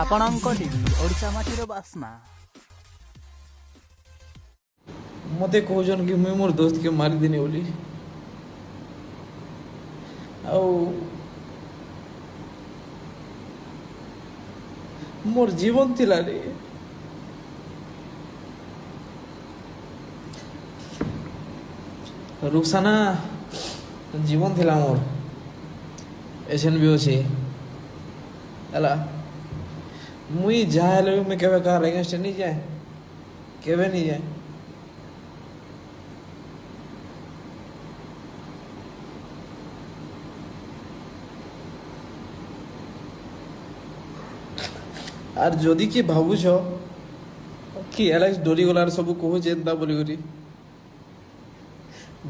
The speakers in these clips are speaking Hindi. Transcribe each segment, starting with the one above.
ଆପଣଙ୍କ ଟିଭି ଓଡ଼ିଶା ମାଟିର ବାସ୍ନା। मते कहछन कि मुई मोर दोस्त के मारी देनी बोली आउ मोर जीवन थिला रे रुखसाना जीवन थिला मोर एसन भी अछि हला मुई जाहले मैं केबे कार अगेंस्ट नहीं जाए केबे नहीं जाए আর যদি কি ভাবুছ কি এলাইস ডরি গলার সব কহু যেন্তা বলি করি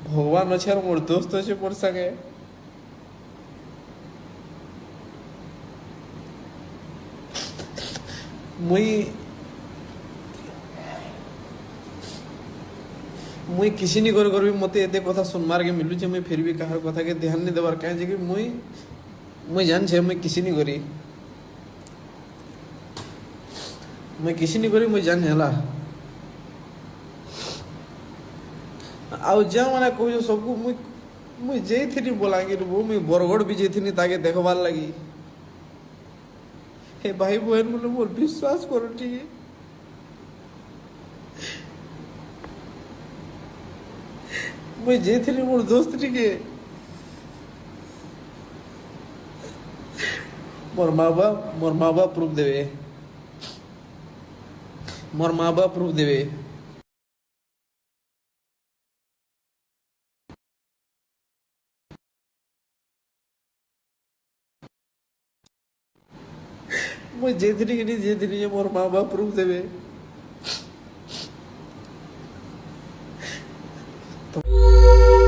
ভগবান আছে আর মোর দোস্ত আছে মোর সাথে মুই মুই কিছু নি করে করবি মতে এতে কথা শুনবার কে মিলুছে মুই ফির भी কাহার কথা के ध्यान नहीं देবার কাজ যে মুই মুই জানছে মুই কিছু নি করি मैं किसी नहीं करी मुझे जान हेला आउ जा माने कहू जो सबको मुई मुई जेई थी बोलांगीर वो मुई बरगड़ भी जेई थी ताके देखबार लगी हे भाई बहन बोले मोर विश्वास करो ठीक है मुई जेई थी मोर दोस्त ठीक है मोर माँ बाप प्रूफ देवे मोर माँ बाप प्रूफ देवे मुझे जेतनी कि नहीं जेतनी मोर माँ बाप प्रूफ देवे तो